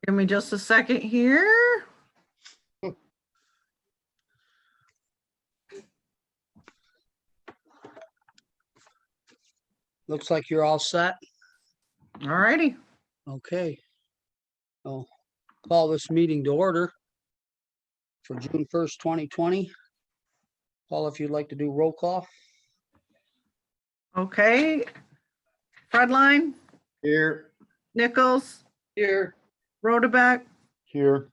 Give me just a second here. Looks like you're all set. All righty. Okay. I'll call this meeting to order for June 1st, 2020. Paul, if you'd like to do roll call. Okay. Fredline, Here. Nichols, Here. Rodebeck, Here.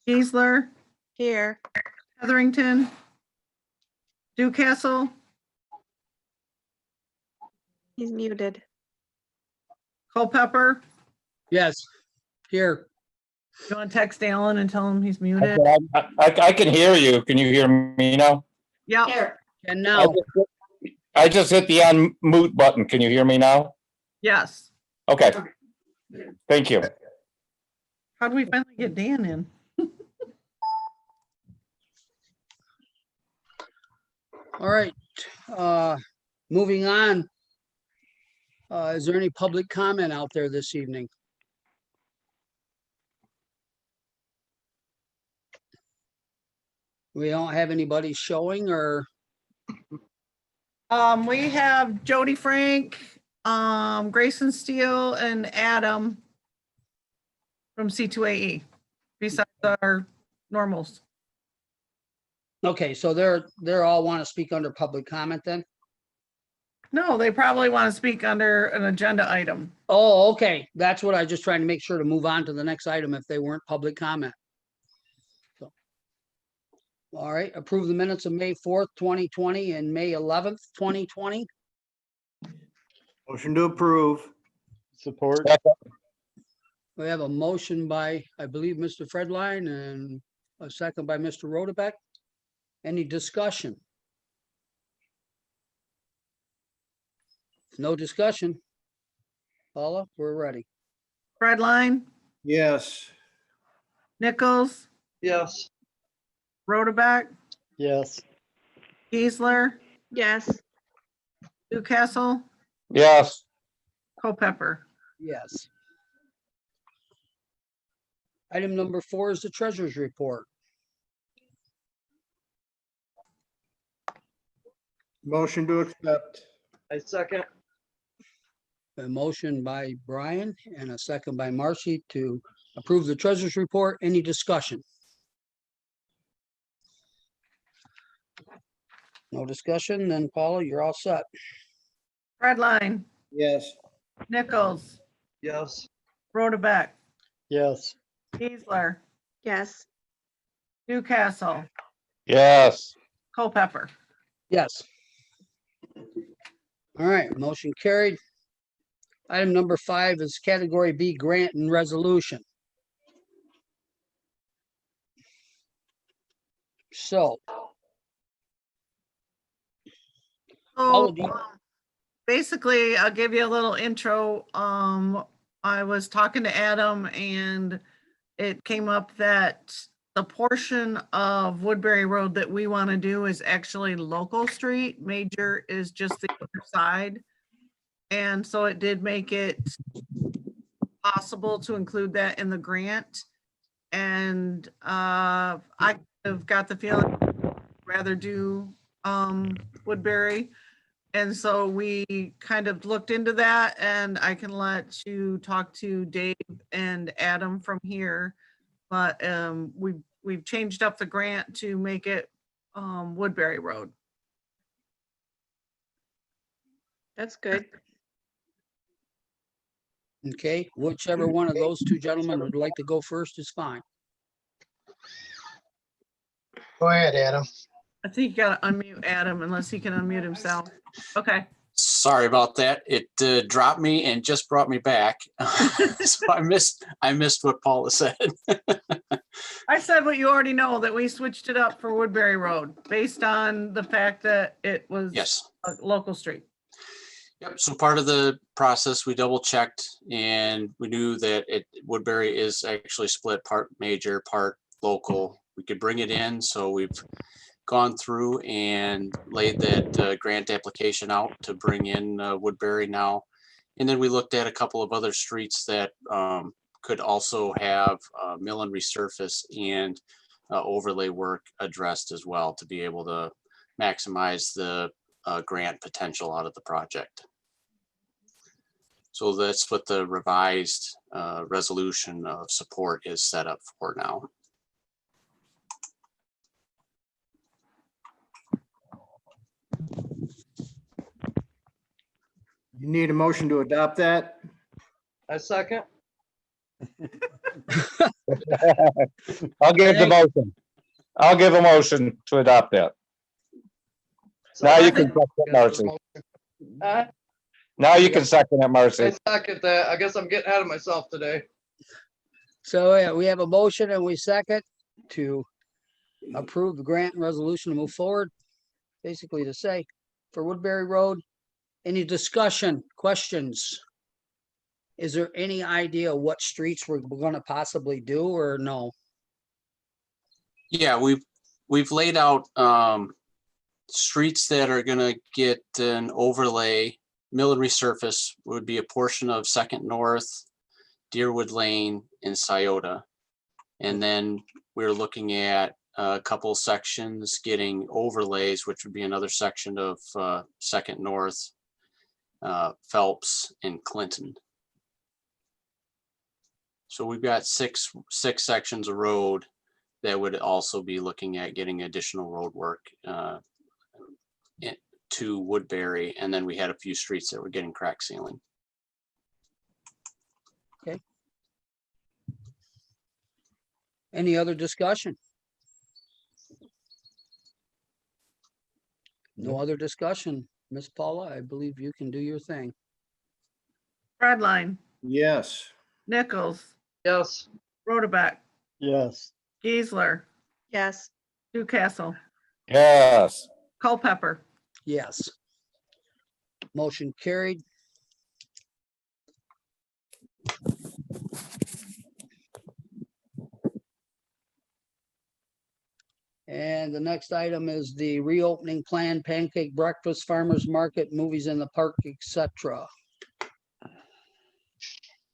Geisler, Here. Heatherington, Newcastle, He's muted. Culpepper. Yes. Here. You want to text Alan and tell him he's muted? I can hear you. Can you hear me now? Yeah. And now, I just hit the unmute button. Can you hear me now? Yes. Okay. Thank you. How do we finally get Dan in? all right. Moving on. Is there any public comment out there this evening? We don't have anybody showing or, We have Jody Frank, Grayson Steele, and Adam from C2AE, besides our normals. okay, so they're all want to speak under public comment then? No, they probably want to speak under an agenda item. Oh, okay. That's what I just trying to make sure to move on to the next item if they weren't public comment. So, all right, approve the minutes of May 4th, 2020 and May 11th, 2020. Motion to approve. Support. We have a motion by, I believe, Mr. Fredline and a second by Mr. Rodebeck. Any discussion? No discussion. Paula, we're ready. Fredline, Yes. Nichols, Yes. Rodebeck, Yes. Geisler, Yes. Newcastle, Yes. Culpepper. Yes. Item number 4 is the treasurer's report. Motion to accept. I second. A motion by Brian and a second by Marcy to approve the treasurer's report. Any discussion? No discussion, then Paula, you're all set. Fredline, Yes. Nichols, Yes. Rodebeck, Yes. Geisler, Yes. Newcastle, Yes. Culpepper. Yes. All right, motion carried. Item number 5 is category B grant and resolution. So, So, do you- basically, I'll give you a little intro. I was talking to Adam and it came up that the portion of Woodbury Road that we want to do is actually local street. Major is just the other side. And so it did make it possible to include that in the grant. And I have got the feeling I'd rather do Woodbury. And so we kind of looked into that, and I can let you talk to Dave and Adam from here. But we've changed up the grant to make it Woodbury Road. That's good. okay, whichever one of those two gentlemen would like to go first is fine. Go ahead, Adam. I think you gotta unmute Adam unless he can unmute himself. Okay. Sorry about that. It dropped me and just brought me back. So I missed what Paula said. I said what you already know, that we switched it up for Woodbury Road based on the fact that it was Yes. a local street. Yep. So part of the process, we double checked and we knew that Woodbury is actually split part major, part local. We could bring it in. So we've gone through and laid that grant application out to bring in Woodbury now. And then we looked at a couple of other streets that could also have mill and resurface and overlay work addressed as well to be able to maximize the grant potential out of the project. So that's what the revised resolution of support is set up for now. You need a motion to adopt that? I second. I'll give the motion. I'll give a motion to adopt that. Now you can second it, Marcy. Now you can second it, I Marcy. second that. I guess I'm getting ahead of myself today. So yeah, we have a motion and we second to approve the grant and resolution to move forward. Basically to say for Woodbury Road, any discussion, questions? Is there any idea what streets we're gonna possibly do or no? Yeah, we've laid out streets that are gonna get an overlay. Mill and resurface would be a portion of Second North, Deerwood Lane, and Scioto. And then we're looking at a couple sections getting overlays, which would be another section of Second North, Phelps, and Clinton. So we've got six sections of road that would also be looking at getting additional road work to Woodbury. And then we had a few streets that were getting crack sealing. Any other discussion? No other discussion. Miss Paula, I believe you can do your thing. Redline, Yes. Nichols, Yes. Rotabeck, Yes. Geisler, Yes. Newcastle, Yes. Culpepper. Yes. Motion carried. And the next item is the reopening plan, pancake breakfast, farmers market, movies in the park, etc.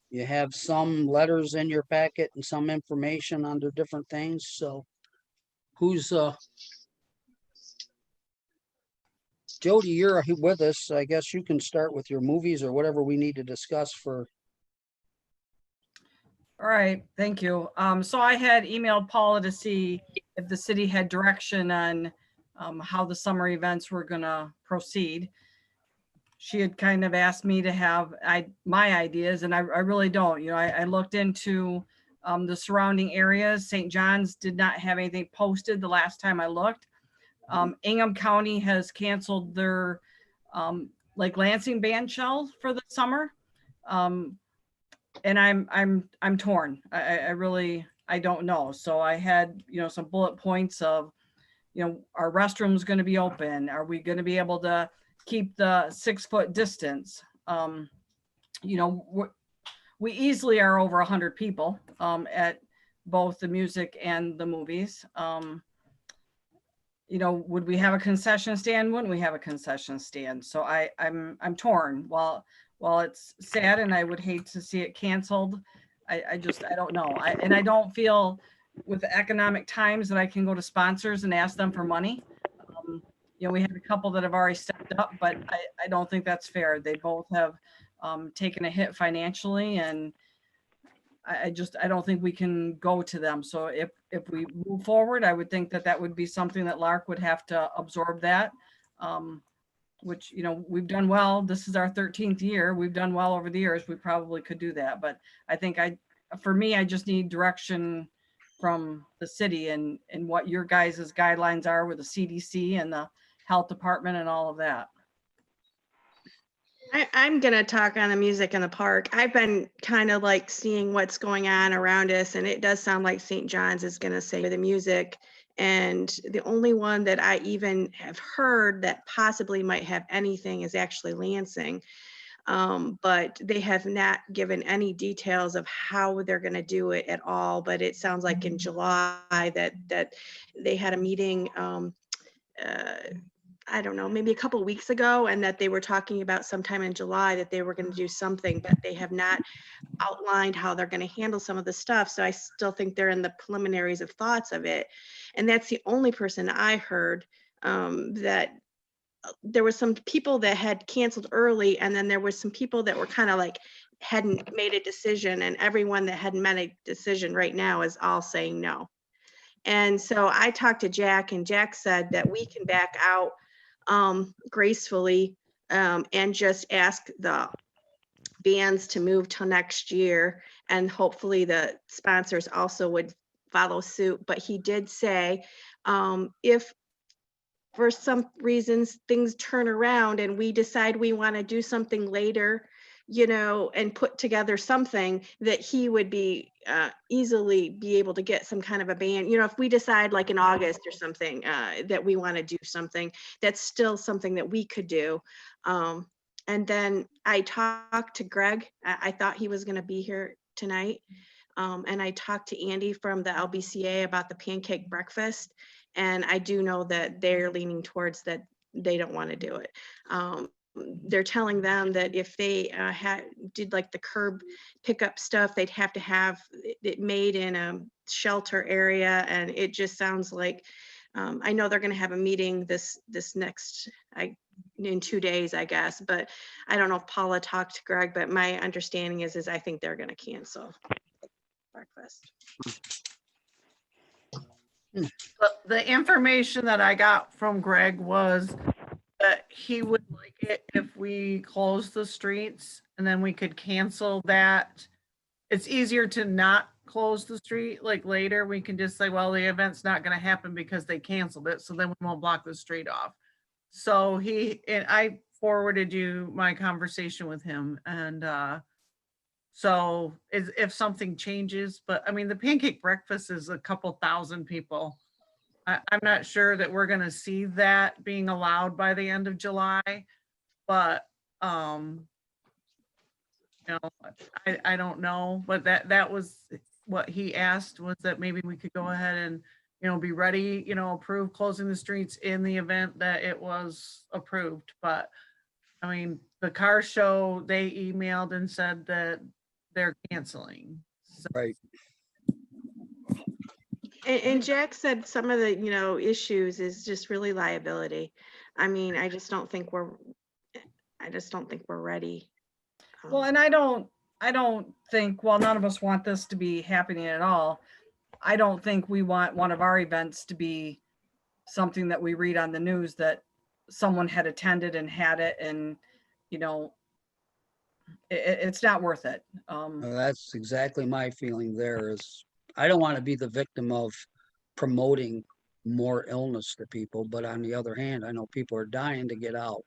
You have some letters in your packet and some information under different things, so who's Jody, you're with us. I guess you can start with your movies or whatever we need to discuss for. All right, thank you. So I had emailed Paula to see if the city had direction on how the summer events were gonna proceed. She had kind of asked me to have my ideas, and I really don't. You know, I looked into the surrounding areas. St. John's did not have anything posted the last time I looked. Ingham County has canceled their like Lansing band shell for the summer. And I'm torn. I really don't know. So I had, you know, some bullet points of, you know, are restrooms going to be open? Are we going to be able to keep the 6 foot distance? You know, we easily are over 100 people at both the music and the movies. You know, would we have a concession stand? Wouldn't we have a concession stand? So I'm torn. While it's sad and I would hate to see it canceled, I don't know. I don't feel with the economic times that I can go to sponsors and ask them for money. You know, we have a couple that have already stepped up, but I don't think that's fair. They both have taken a hit financially, and I don't think we can go to them. So if we move forward, I would think that would be something that Lark would have to absorb that. Which, you know, we've done well. This is our 13th year. We've done well over the years. We probably could do that. But I think for me, I just need direction from the city and what your guys' guidelines are with the CDC and the health department and all of that. I'm gonna talk on the music in the park. I've been kind of like seeing what's going on around us, and it does sound like St. John's is gonna say the music. And the only one that I even have heard that possibly might have anything is actually Lansing. But they have not given any details of how they're going to do it at all. But it sounds like in July that they had a meeting I don't know, maybe a couple weeks ago, and that they were talking about sometime in July that they were going to do something, but they have not outlined how they're going to handle some of the stuff. So I still think they're in the preliminaries of thoughts of it. And that's the only person I heard that there was some people that had canceled early, and then there was some people that were kind of like hadn't made a decision, and everyone that hadn't made a decision right now is all saying no. And so I talked to Jack, and Jack said that we can back out gracefully and just ask the bands to move till next year, and hopefully the sponsors also would follow suit. But he did say if for some reasons things turn around and we decide we want to do something later, you know, and put together something, that he would be easily be able to get some kind of a band. You know, if we decide like in August or something that we want to do something, that's still something that we could do. And then I talked to Greg. I thought he was going to be here tonight. And I talked to Andy from the LBCA about the pancake breakfast. And I do know that they're leaning towards that they don't want to do it. They're telling them that if they did like the curb pickup stuff, they'd have to have it made in a shelter area. And it just sounds like, I know they're going to have a meeting this next, in 2 days, I guess, but I don't know if Paula talked to Greg, but my understanding is I think they're going to cancel breakfast. The information that I got from Greg was that he would like it if we close the streets and then we could cancel that. It's easier to not close the street, like later we can just say, well, the event's not going to happen because they canceled it, so then we won't block the street off. So I forwarded you my conversation with him, and so if something changes, but I mean, the pancake breakfast is a couple thousand people. I'm not sure that we're gonna see that being allowed by the end of July, but you know, I don't know, but that was what he asked, was that maybe we could go ahead and, you know, be ready, you know, approve closing the streets in the event that it was approved. But I mean, the car show, they emailed and said that they're canceling. So, Right. And Jack said some of the, you know, issues is just really liability. I mean, I just don't think we're ready. Well, and I don't think, well, none of us want this to be happening at all. I don't think we want one of our events to be something that we read on the news that someone had attended and had it, and, you know, it's not worth it. That's exactly my feeling there is, I don't want to be the victim of promoting more illness to people, but on the other hand, I know people are dying to get out.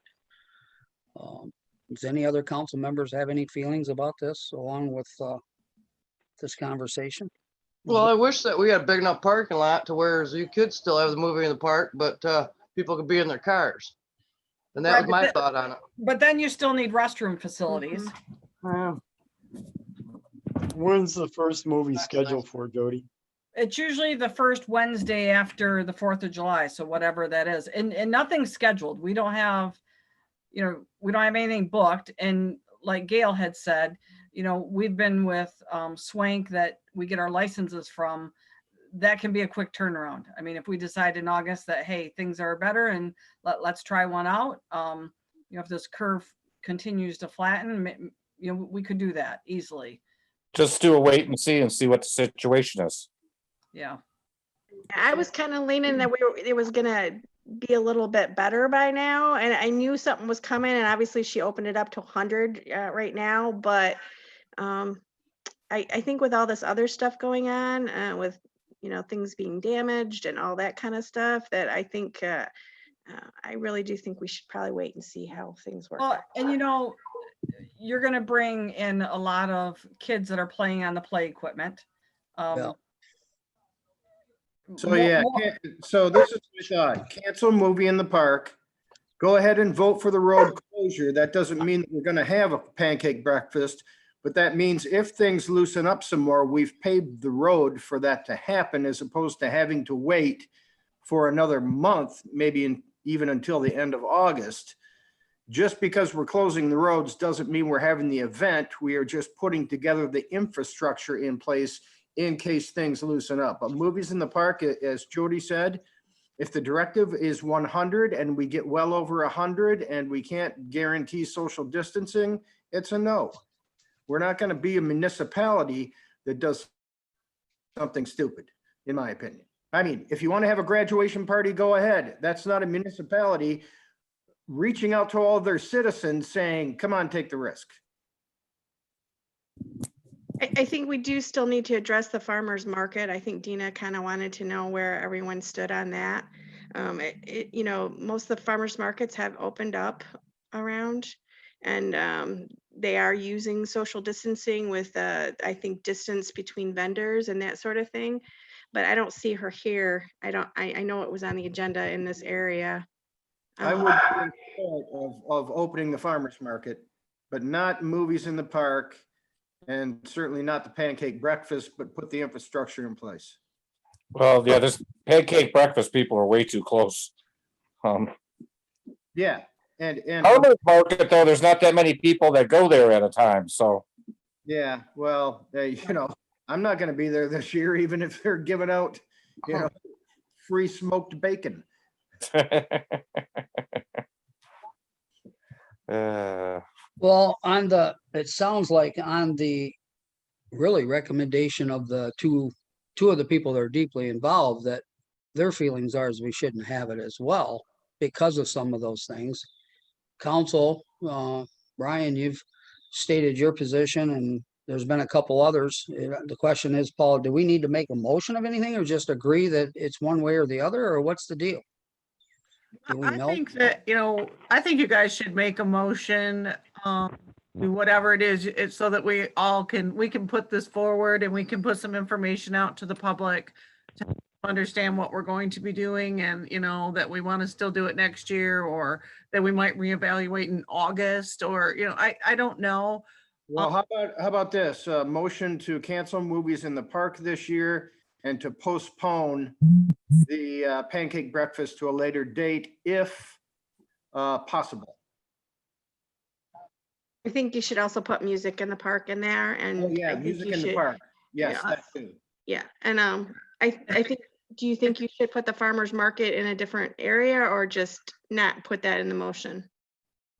Does any other council members have any feelings about this along with this conversation? Well, I wish that we had a big enough parking lot to where you could still have the movie in the park, but people could be in their cars. And that Right, was my but thought on it. But then you still need restroom facilities. When's the first movie scheduled for, Jody? It's usually the first Wednesday after the 4th of July. So whatever that is, and nothing's scheduled. We don't have, you know, we don't have anything booked. And like Gail had said, you know, we've been with Swank that we get our licenses from. That can be a quick turnaround. I mean, if we decide in August that, hey, things are better and let's try one out. You know, if this curve continues to flatten, you know, we could do that easily. Just do a wait and see what the situation is. Yeah. I was kind of leaning that it was gonna be a little bit better by now, and I knew something was coming, and obviously she opened it up to 100 right now, but I think with all this other stuff going on, with, you know, things being damaged and all that kind of stuff, that I think I really do think we should probably wait and see how things work. Well, and you know, you're going to bring in a lot of kids that are playing on the play equipment. Yeah. So yeah, so this is my thought. Cancel movie in the park. Go ahead and vote for the road closure. That doesn't mean that we're gonna have a pancake breakfast, but that means if things loosen up some more, we've paved the road for that to happen, as opposed to having to wait for another month, maybe even until the end of August. Just because we're closing the roads doesn't mean we're having the event. We are just putting together the infrastructure in place in case things loosen up. But movies in the park, as Jody said, if the directive is 100 and we get well over 100 and we can't guarantee social distancing, it's a no. We're not going to be a municipality that does something stupid, in my opinion. I mean, if you want to have a graduation party, go ahead. That's not a municipality reaching out to all of their citizens saying, come on, take the risk. I think we do still need to address the farmer's market. I think Dina kind of wanted to know where everyone stood on that. You know, most of the farmers markets have opened up around, and they are using social distancing with, I think, distance between vendors and that sort of thing. But I don't see her here. I know it was on the agenda in this area. I would be in support of opening the farmer's market, but not movies in the park, and certainly not the pancake breakfast, but put the infrastructure in place. Well, yeah, this pancake breakfast, people are way too close. Yeah, and Farmers market, though, there's not that many people that go there at a time, so. yeah, well, you know, I'm not going to be there this year, even if they're giving out, you know, free smoked bacon. Well, it sounds like on the really recommendation of the two of the people that are deeply involved, that their feelings are is we shouldn't have it as well because of some of those things. Council, Brian, you've stated your position and there's been a couple others. The question is, Paul, do we need to make a motion of anything or just agree that it's one way or the other, or what's the deal? Do we I know? think that, you know, I think you guys should make a motion, whatever it is, it's so that we can put this forward and we can put some information out to the public to understand what we're going to be doing, and, you know, that we want to still do it next year, or that we might reevaluate in August, or, you know, I don't know. Well, how about this? Motion to cancel movies in the park this year and to postpone the pancake breakfast to a later date if possible. I think you should also put music in the park in there, and Oh, yeah, I think music you in the should- park. Yes, yeah. that too. Yeah, and I think, do you think you should put the farmer's market in a different area, or just not put that in the motion?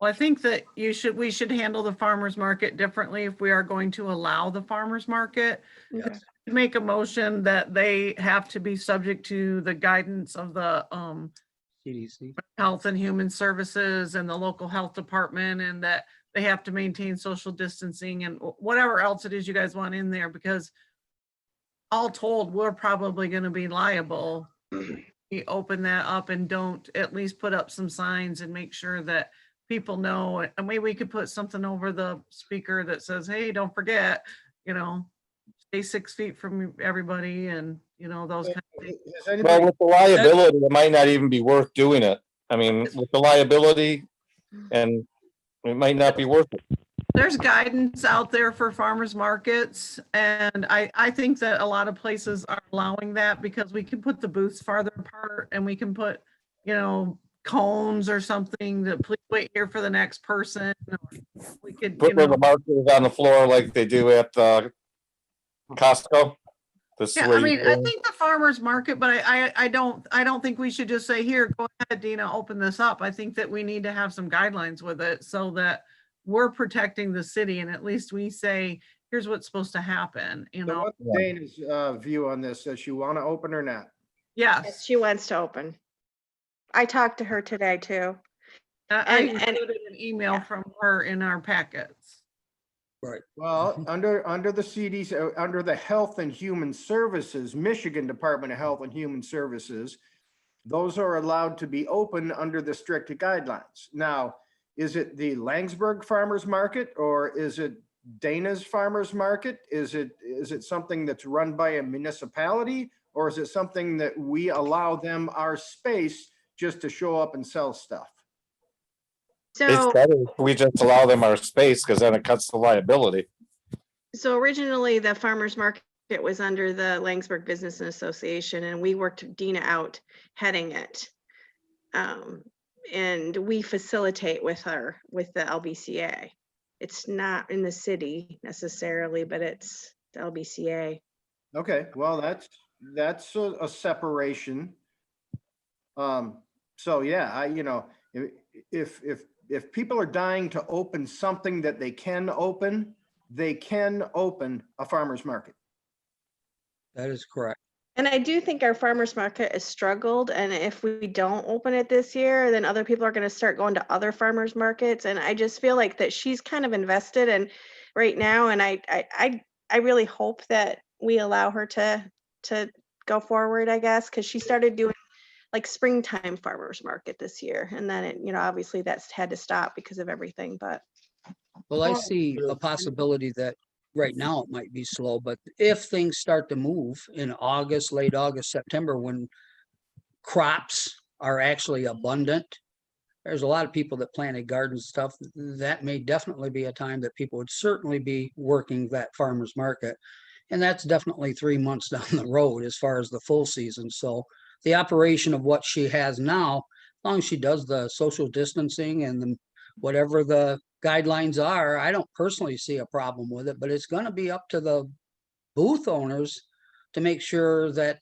Well, I think that we should handle the farmer's market differently if we are going to allow the farmer's market. Okay. Make a motion that they have to be subject to the guidance of the CDC. Health and Human Services and the local health department, and that they have to maintain social distancing and whatever else it is you guys want in there, because all told, we're probably going to be liable. We open that up and don't at least put up some signs and make sure that people know. And maybe we could put something over the speaker that says, hey, don't forget, you know, stay 6 feet from everybody, and, you know, those kind of things. Has Well, anybody, with the liability, it might not even be worth doing it. I mean, with the liability, and it might not be worth it. There's guidance out there for farmers markets, and I think that a lot of places are allowing that, because we can put the booths farther apart, and we can put, you know, cones or something that, please wait here for the next person. We could, you Put the know, markers on the floor like they do at Costco. This is yeah, where I you mean, I go. think the farmer's market, but I don't think we should just say, here, go ahead, Dina, open this up. I think that we need to have some guidelines with it so that we're protecting the city, and at least we say, here's what's supposed to happen, you so know? what's Dana's view on this? Does she want to open or not? Yes, Yes. she wants to open. I talked to her today too. I And- included an email from her in our packets. Well, under the CDC, under the Health and Human Services, Michigan Department of Health and Human Services, those are allowed to be open under the strict guidelines. Now, is it the Langsberg Farmers Market, or is it Dana's Farmers Market? Is it something that's run by a municipality, or is it something that we allow them our space just to show up and sell stuff? So, It's better if we just allow them our space, because then it cuts the liability. so originally the farmer's market was under the Langsberg Business Association, and we worked Dina out heading it. And we facilitate with her, with the LBCA. It's not in the city necessarily, but it's the LBCA. Okay, well, that's a separation. So yeah, if people are dying to open something that they can open a farmer's market. That is correct. And I do think our farmer's market has struggled, and if we don't open it this year, then other people are gonna start going to other farmers markets, and I just feel like that she's kind of invested in right now, and I really hope that we allow her to go forward, I guess, because she started doing like springtime farmers market this year, and then it, obviously that's had to stop because of everything, but Well, I see a possibility that right now it might be slow, but if things start to move in August, late August, September, when crops are actually abundant, there's a lot of people that planted gardens stuff. That may definitely be a time that people would certainly be working that farmer's market. And that's definitely 3 months down the road as far as the full season. So the operation of what she has now, as long as she does the social distancing and whatever the guidelines are, I don't personally see a problem with it, but it's going to be up to the booth owners to make sure that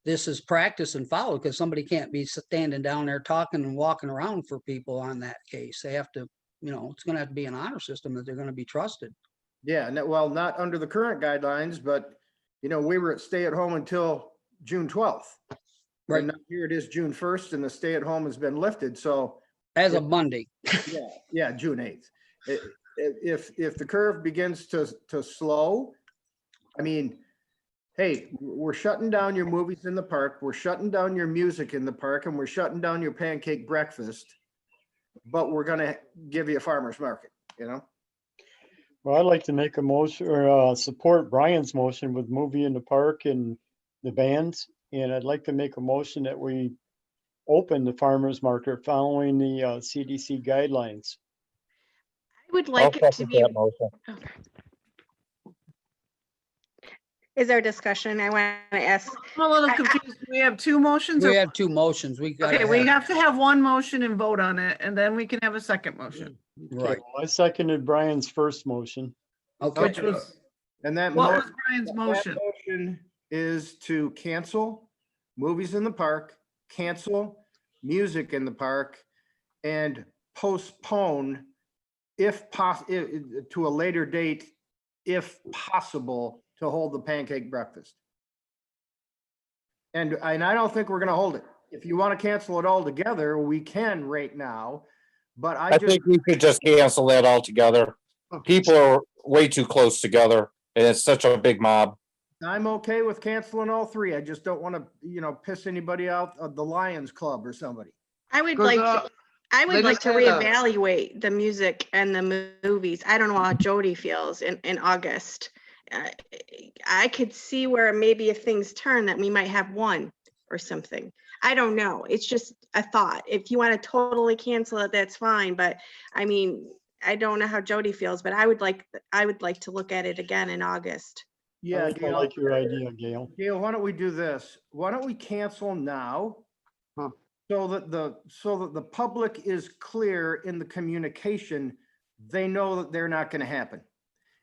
this is practiced and followed, because somebody can't be standing down there talking and walking around for people on that case. They have to, it's going to have to be an honor system that they're going to be trusted. Yeah, well, not under the current guidelines, but we were at stay at home until June 12th. Right. And now here it is June 1st and the stay at home has been lifted. So As of Monday. yeah, June 8th. If the curve begins to slow, I mean, hey, we're shutting down your movies in the park, we're shutting down your music in the park, and we're shutting down your pancake breakfast, but we're gonna give you a farmer's market, Well, I'd like to make a motion or support Brian's motion with movie in the park and the bands. And I'd like to make a motion that we open the farmer's market following the CDC guidelines. I would I'll like it to second be. that motion. Okay. Is there discussion? I want to ask. I'm a little confused. We have two motions? or- We have two motions. We got Okay, we have to have one motion and vote on it, and then we can have a second motion, Right. I seconded Brian's first motion. Okay. which was, And that what motion, was Brian's that motion? motion is to cancel movies in the park, cancel music in the park, and postpone to a later date, if possible, to hold the pancake breakfast. And I don't think we're gonna hold it. If you want to cancel it altogether, we can right now, but I think we could just cancel that altogether. People are way too close together and it's such a big mob. I'm okay with canceling all three. I just don't want to, piss anybody out of the Lions Club or somebody. I would 'Cause, like. I would they like just to had a- reevaluate the music and the movies. I don't know how Jody feels in August. I could see where maybe if things turn that we might have one or something. I don't know. It's just a thought. If you want to totally cancel it, that's fine. But I mean, I don't know how Jody feels, but I would like to look at it again in August. Yeah, I Gail. like your idea, Gail. Gail, why don't we do this? Why don't we cancel now? Huh. So that the public is clear in the communication, they know that they're not gonna happen.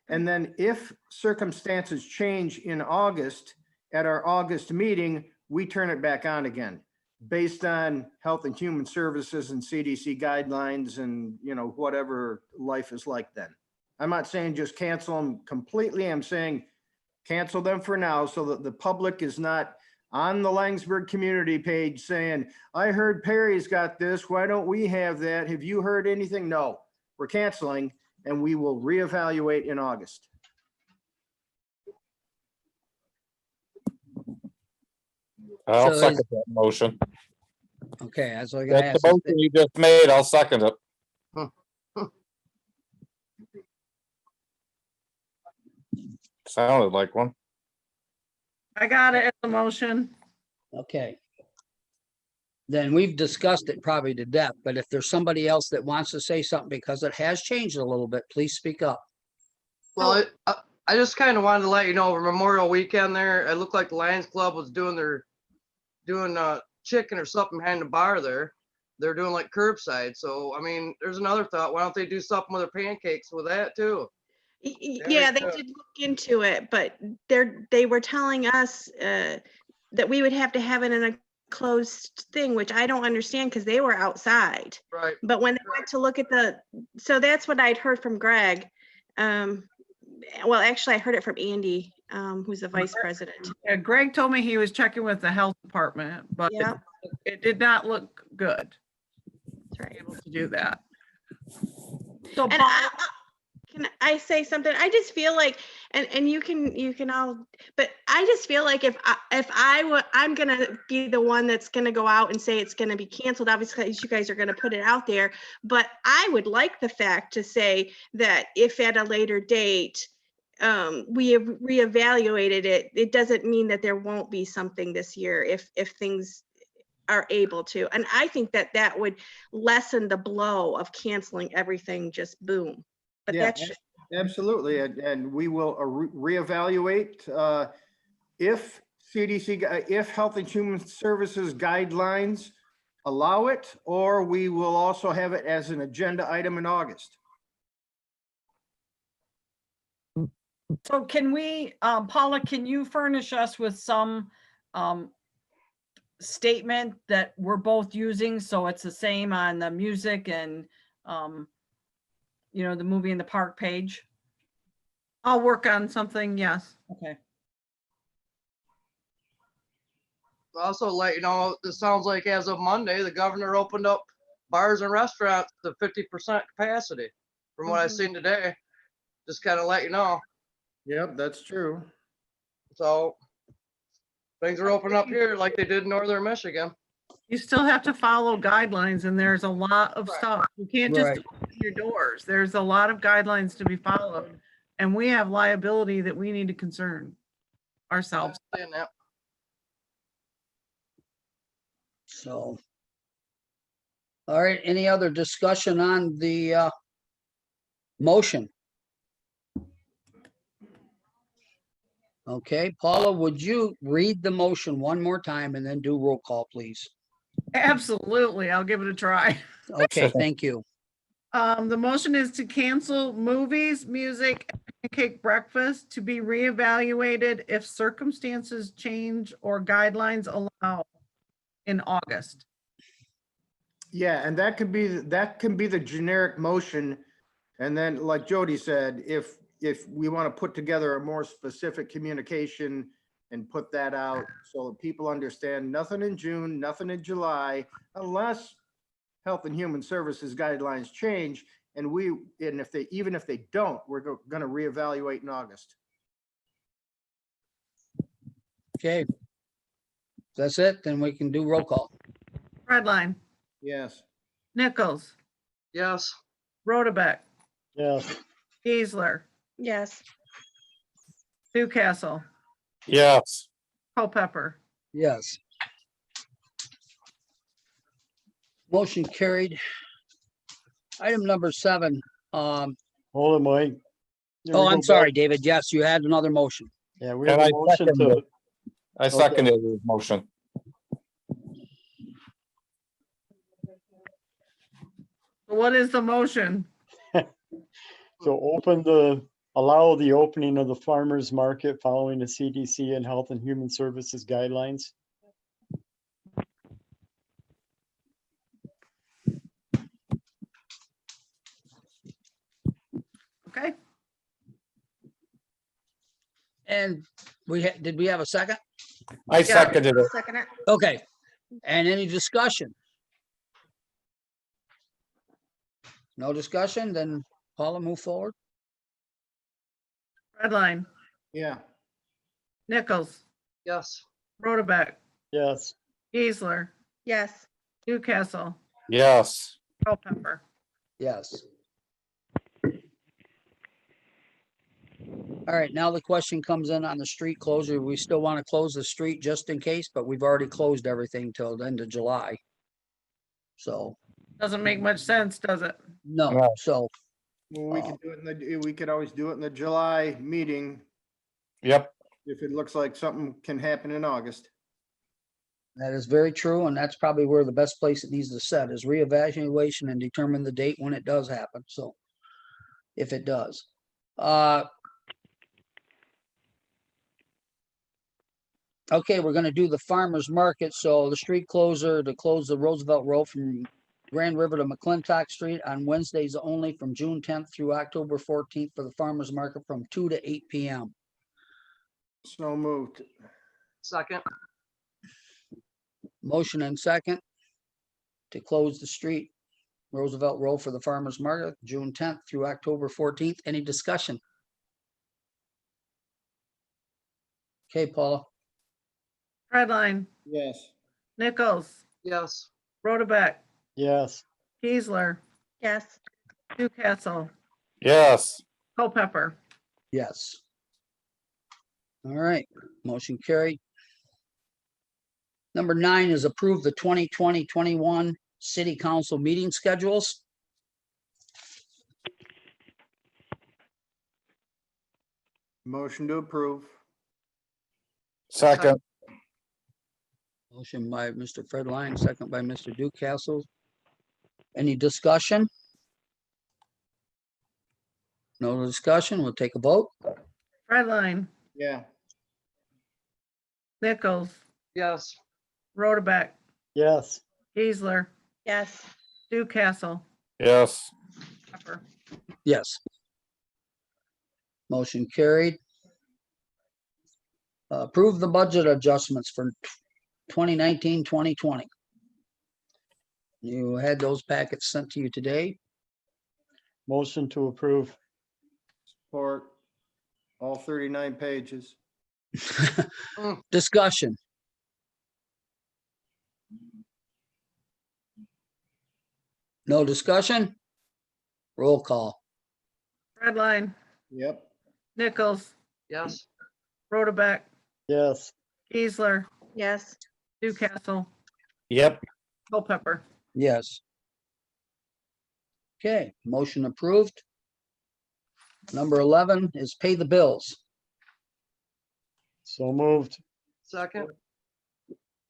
And then if circumstances change in August, at our August meeting, we turn it back on again, based on Health and Human Services and CDC guidelines and, whatever life is like then. I'm not saying just cancel them completely. I'm saying cancel them for now so that the public is not on the Langsberg community page saying, I heard Perry's got this. Why don't we have that? Have you heard anything? No, we're canceling and we will reevaluate in August. I'll So second that motion. Okay, that's what I gotta That's ask. the motion you just made. I'll second it. Sounded like one. I got it as a motion. Okay. Then we've discussed it probably to death, but if there's somebody else that wants to say something because it has changed a little bit, please speak up. Well, I just kind of wanted to let you know, Memorial Weekend there, it looked like the Lions Club was doing chicken or something behind the bar there. They're doing like curbside. So, I mean, there's another thought. Why don't they do something with their pancakes with that too? Yeah, they did look into it, but they were telling us that we would have to have it in a closed thing, which I don't understand because they were outside. Right. But when they went to look at so that's what I'd heard from Greg. Well, actually, I heard it from Andy, who's the vice president. Yeah, Greg told me he was checking with the health department, but Yeah, it did not look good that's right. able to do that. So And Paul, can I say something? I just feel like, and you can all, but I just feel like I'm gonna be the one that's gonna go out and say it's gonna be canceled. Obviously, you guys are gonna put it out there, but I would like the fact to say that if at a later date, we have reevaluated it, it doesn't mean that there won't be something this year if things are able to. And I think that would lessen the blow of canceling everything just boom. But Yeah, that's absolutely. And we will reevaluate if if Health and Human Services guidelines allow it, or we will also have it as an agenda item in August. so can we, Paula, can you furnish us with some statement that we're both using, so it's the same on the music and the movie in the park page? I'll work on something, yes. Okay. Also let you know, this sounds like as of Monday, the governor opened up bars and restaurants to 50% capacity from what I've seen today. Just kind of let you know. Yep, that's true. So things are opening up here like they did in northern Michigan. You still have to follow guidelines and there's a lot of Right. stuff. You can't just Right. open your doors. There's a lot of guidelines to be followed. And we have liability that we need to concern ourselves. Saying that. So. All right, any other discussion on the motion? Okay, Paula, would you read the motion one more time and then do roll call, please? Absolutely. I'll give it a try. Okay, thank you. The motion is to cancel movies, music, and cake breakfast to be reevaluated if circumstances change or guidelines allow in August. Yeah, and that can be the generic motion. And then, like Jody said, if we want to put together a more specific communication and put that out so that people understand nothing in June, nothing in July, unless Health and Human Services guidelines change. And even if they don't, we're going to reevaluate in August. Okay. That's it, then we can do roll call. Redline, Yes. Nichols, Yes. Rotabeck, Yes, Geisler, yes. Newcastle, Yes. Culpepper. Yes. Motion carried. Item number 7. hold it, Mike. There we Oh, go I'm back. sorry, David. Yes, you had another motion. Yeah, we have And a I motion second to, it. I seconded his motion. What is the motion? allow the opening of the farmer's market following the CDC and Health and Human Services guidelines. Okay, And did we have a second? I seconded it. Second it. Okay. And any discussion? No discussion, then Paula, move forward. Redline, Yeah. Nichols, Yes. Rotabeck, Yes, Geisler, Yes. Newcastle, Yes. Culpepper. Yes. All right, now the question comes in on the street closure. We still want to close the street just in case, but we've already closed everything till the end of July. So, Doesn't make much sense, does it? no, No. so, Well, we could always do it in the July meeting Yep. if it looks like something can happen in August. That is very true, and that's probably where the best place it needs to set is reevaluation and determine the date when it does happen, so. If it does. Okay, we're gonna do the farmer's market, so the street closer to close the Roosevelt Road from Grand River to McClintock Street on Wednesdays only from June 10th through October 14th for the farmer's market from 2 to 8 p.m. So moved. Second, Motion and second to close the street, Roosevelt Road for the farmer's market, June 10th through October 14th. Any discussion? Okay, Paula. Redline, Yes. Nichols, yes. Rotabeck, yes, Geisler, Yes. Newcastle, yes, Culpepper. Yes. All right, motion carried. Number 9 is approve the 2020-21 city council meeting schedules. Motion to approve. second, Motion by Mr. Fred Line, second by Mr. Duke-Castle. Any discussion? No discussion, we'll take a vote. Redline, Yeah. Nichols, Yes. Rotabeck, yes, Geisler, Yes. Newcastle, yes, Pepper. Yes. Motion carried. Approve the budget adjustments for 2019-2020. You had those packets sent to you today. motion to approve, Support. All 39 pages. Discussion. No discussion? Roll call. Redline, Yep. Nichols, Yes. Rotabeck, yes, Geisler, Yes. Newcastle, yep, Culpepper. Yes. Okay, motion approved. Number 11 is pay the bills. so moved, Second,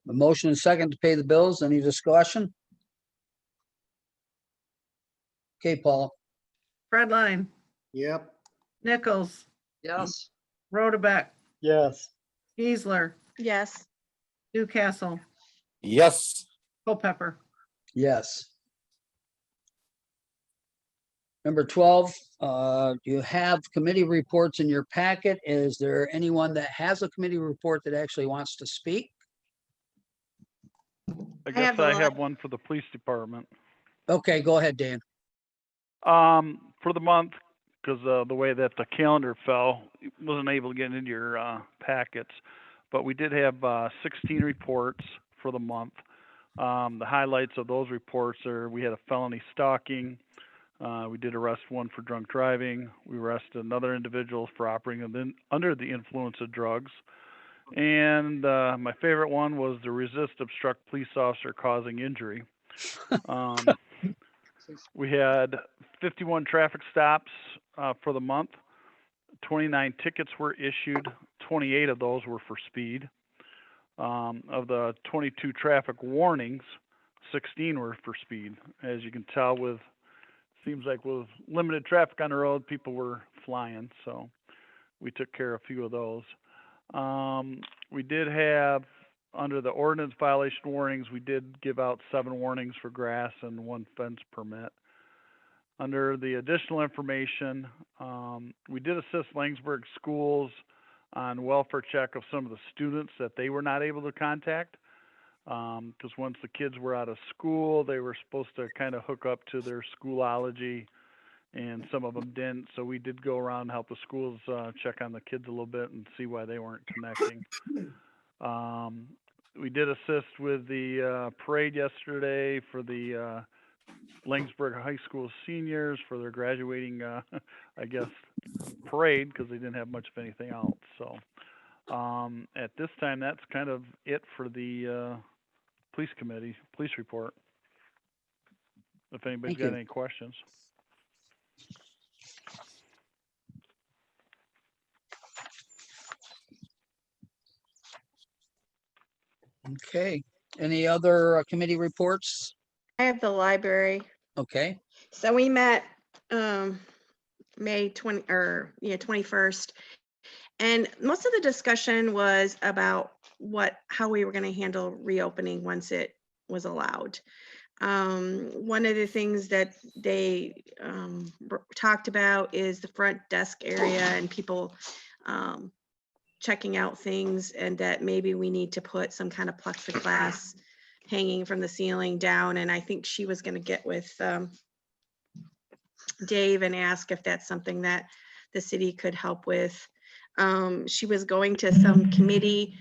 A motion and second to pay the bills. Any discussion? Okay, Paul. Redline, Yep. Nichols, yes. Rotabeck, yes, Geisler, Yes. Newcastle, yes, Culpepper. Yes. Number 12, you have committee reports in your packet. Is there anyone that has a committee report that actually wants to speak? I guess have a I lot. have one for the police department. Okay, go ahead, Dan. For the month, because the way that the calendar fell, wasn't able to get into your packets. But we did have 16 reports for the month. The highlights of those reports are we had a felony stalking. We did arrest one for drunk driving. We arrested another individual for operating under the influence of drugs. And my favorite one was the resist obstruct police officer causing injury. We had 51 traffic stops for the month. 29 tickets were issued. 28 of those were for speed. Of the 22 traffic warnings, 16 were for speed. As you can tell, seems like with limited traffic on the road, people were flying, so we took care of a few of those. We did have, under the ordinance violation warnings, we did give out 7 warnings for grass and 1 fence permit. Under the additional information, we did assist Langsberg schools on welfare check of some of the students that they were not able to contact. Because once the kids were out of school, they were supposed to kind of hook up to their Schoolology, and some of them didn't. So we did go around and help the schools check on the kids a little bit and see why they weren't connecting. We did assist with the parade yesterday for the Langsberg High School seniors for their graduating, I guess, parade, because they didn't have much of anything else. So at this time, that's kind of it for the police committee, police report. If anybody's Thank got you. any questions. Okay. Any other committee reports? I have the library. Okay, So we met May 20 or 21st. And most of the discussion was about how we were going to handle reopening once it was allowed. One of the things that they talked about is the front desk area and people checking out things, and that maybe we need to put some kind of plexiglass hanging from the ceiling down. And I think she was going to get with Dave and ask if that's something that the city could help with. She was going to some committee,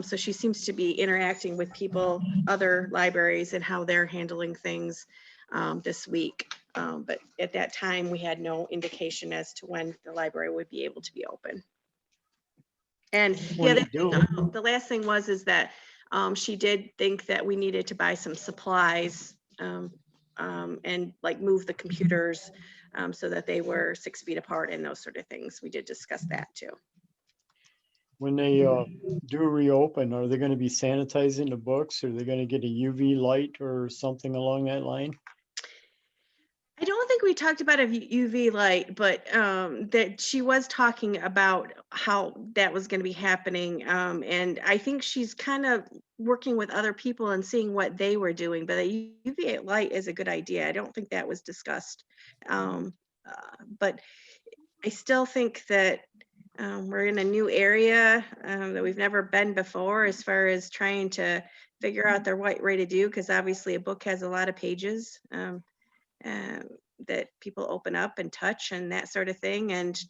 so she seems to be interacting with people, other libraries, and how they're handling things this week. But at that time, we had no indication as to when the library would be able to be open. And When yeah, you the last thing was that she did think that we needed to buy some supplies and like move the computers so that they were 6 feet apart and those sort of things. We did discuss that too. When they do reopen, are they gonna be sanitizing the books? Are they gonna get a UV light or something along that line? I don't think we talked about a UV light, but that she was talking about how that was going to be happening. And I think she's kind of working with other people and seeing what they were doing. But a UV light is a good idea. I don't think that was discussed. But I still think that we're in a new area that we've never been before as far as trying to figure out the right way to do, because obviously a book has a lot of pages. That people open up and touch and that sort of thing. And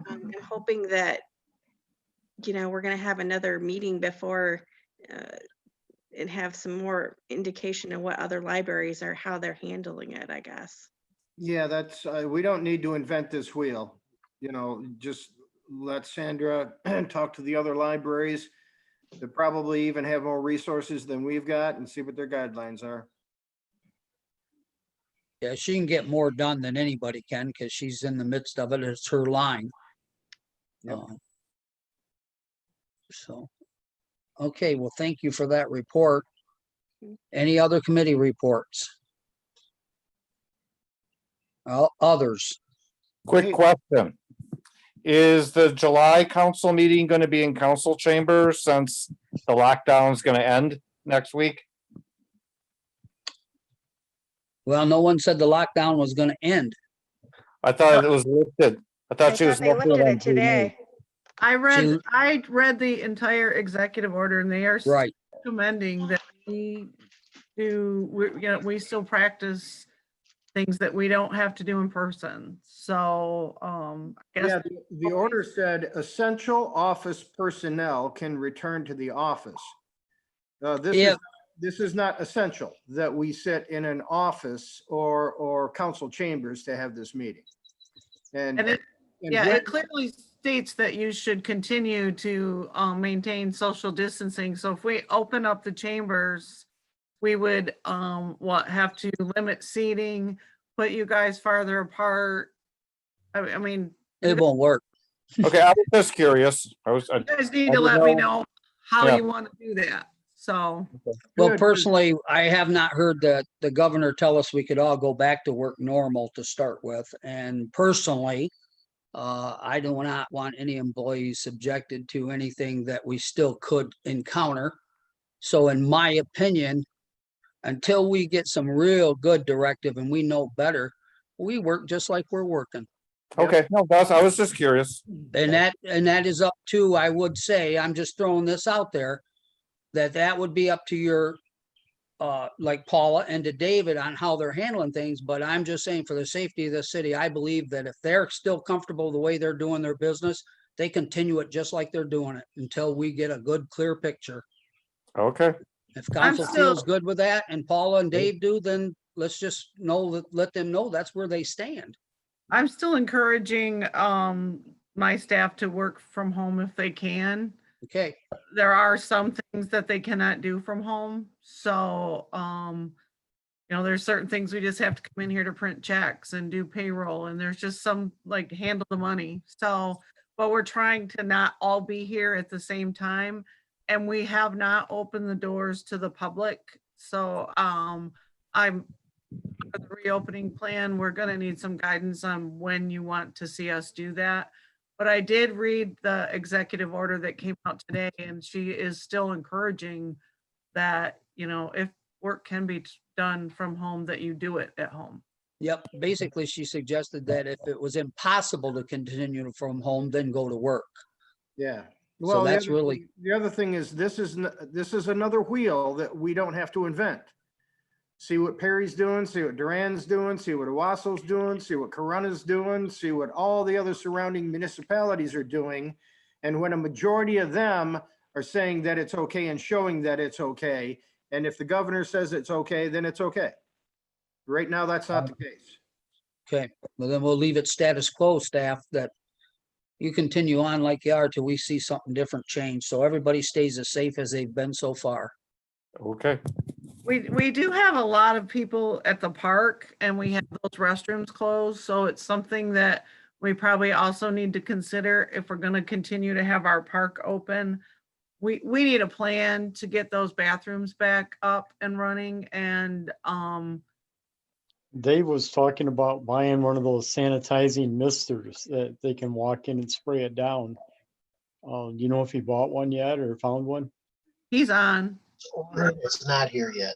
I'm hoping that, we're going to have another meeting before and have some more indication of what other libraries are, how they're handling it, I guess. Yeah, that's, we don't need to invent this wheel. Just let Sandra talk to the other libraries that probably even have more resources than we've got and see what their guidelines are. yeah, she can get more done than anybody can because she's in the midst of it. It's her line. Yep. So, okay, well, thank you for that report. Any other committee reports? Others? Quick question. Is the July council meeting going to be in council chambers since the lockdown is going to end next week? Well, no one said the lockdown was going to end. I thought it was lifted. I thought she was they lifted lifted on it today. I read the entire executive order, and they are Right. recommending that we we still practice things that we don't have to do in person. So, I guess Yeah, the order said essential office personnel can return to the office. Yeah. This is not essential that we sit in an office or council chambers to have this meeting. And And yeah, Brett- it clearly states that you should continue to maintain social distancing. So if we open up the chambers, we would have to limit seating, put you guys farther apart. I mean, It won't work. Okay, I was just curious. you guys need I to let me didn't know how Yeah. you want to do that. So, Well, Good. personally, I have not heard the governor tell us we could all go back to work normal to start with. And personally, I do not want any employees subjected to anything that we still could encounter. So in my opinion, until we get some real good directive and we know better, we work just like we're working. Okay, no, I was just curious. And that is up to, I would say, I'm just throwing this out there, that would be up to your like Paula and to David on how they're handling things. But I'm just saying, for the safety of the city, I believe that if they're still comfortable the way they're doing their business, they continue it just like they're doing it until we get a good, clear picture. Okay, If council still- feels good with that and Paula and Dave do, then let's just let them know that's where they stand. I'm still encouraging my staff to work from home if they can. Okay, There are some things that they cannot do from home. So, there's certain things we just have to come in here to print checks and do payroll. And there's just some like handle the money. So, but we're trying to not all be here at the same time. and we have not opened the doors to the public. So I'm for the reopening plan, we're gonna need some guidance on when you want to see us do that. But I did read the executive order that came out today, and she is still encouraging that, you know, if work can be done from home, that you do it at home. Yep, basically she suggested that if it was impossible to continue from home, then go to work. Yeah. So Well, that's really, the other thing is this is another wheel that we don't have to invent. See what Perry's doing, see what Duran's doing, see what Owasso's doing, see what Corona's doing, see what all the other surrounding municipalities are doing. And when a majority of them are saying that it's okay and showing that it's okay, and if the governor says it's okay, then it's okay. Right now, that's not the case. okay, well then we'll leave it status quo, staff, that you continue on like you are till we see something different change. So everybody stays as safe as they've been so far. Okay, We do have a lot of people at the park, and we have those restrooms closed, so it's something that we probably also need to consider if we're gonna continue to have our park open. We need a plan to get those bathrooms back up and running, and Dave was talking about buying one of those sanitizing misters that they can walk in and spray it down. Do you know if he bought one yet or found one? he's on. It's not here yet.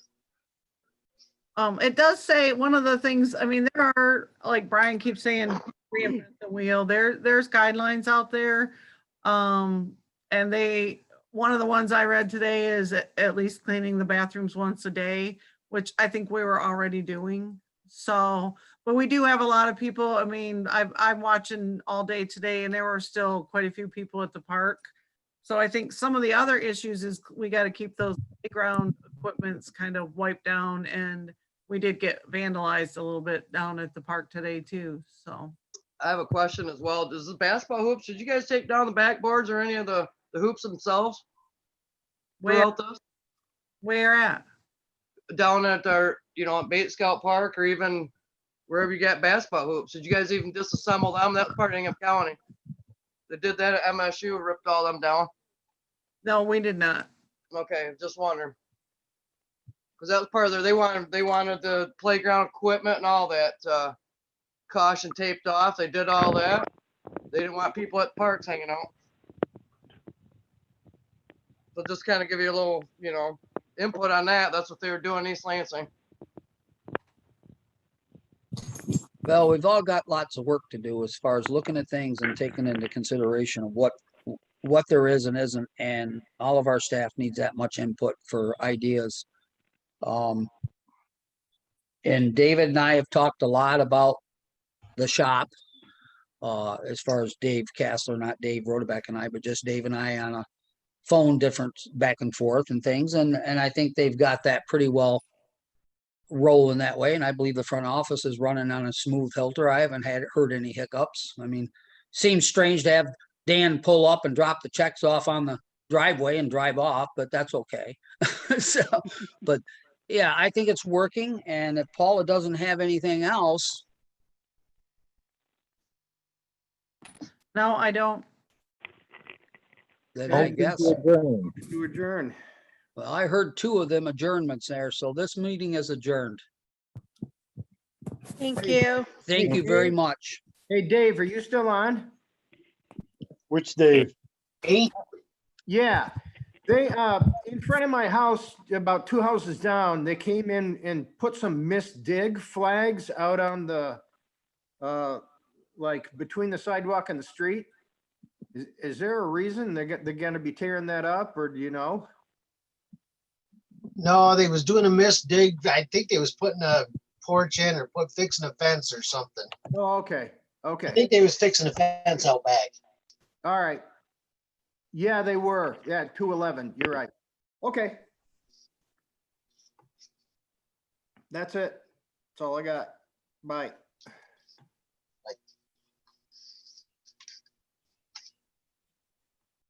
It does say, one of the things, I mean, there are, like Brian keeps saying, reinvent the wheel. There's guidelines out there. And one of the ones I read today is at least cleaning the bathrooms once a day, which I think we were already doing. So, but we do have a lot of people. I mean, I'm watching all day today, and there were still quite a few people at the park. So I think some of the other issues is we got to keep those playground equipments kind of wiped down, and we did get vandalized a little bit down at the park today too, so. I have a question as well. Does the basketball hoops, did you guys take down the backboards or any of the hoops themselves Where, throughout this? where at? Down at our, at Bait Scout Park or even wherever you got basketball hoops? Did you guys even disassemble them? That was part of Ingham County. They did that at MSU, ripped all them down. No, we did not. Okay, just wondering. Cause that was part of their, they wanted the playground equipment and all that, caution taped off. They did all that. They didn't want people at parks hanging out. So just kind of give you a little, input on that. That's what they were doing in East Lansing. Well, we've all got lots of work to do as far as looking at things and taking into consideration of what there is and isn't, and all of our staff needs that much input for ideas. And David and I have talked a lot about the shop, as far as Dave Castler, not Dave Rodebeck and I, but just Dave and I on a phone, different back and forth and things. And I think they've got that pretty well rolling that way. And I believe the front office is running on a smooth filter. I haven't heard any hiccups. I mean, seems strange to have Dan pull up and drop the checks off on the driveway and drive off, but that's okay. So, but yeah, I think it's working. And if Paula doesn't have anything else, No, I don't. then I Motion guess, to adjourn. To adjourn. well, I heard 2 of them adjournments there. So this meeting is adjourned. Thank Hey. you. Thank you very much. Hey, Dave, are you still on? Which Dave? Eight, Yeah, they, in front of my house, about 2 houses down, they came in and put some missed dig flags out on the, like between the sidewalk and the street. Is there a reason they're gonna be tearing that up, or do you know? no, they was doing a missed dig. I think they was putting a porch in or fixing a fence or something. Oh, okay, I okay, think they was fixing a fence out back. all right. Yeah, they were, yeah, 211, you're right. Okay. That's it. That's all I got. Bye.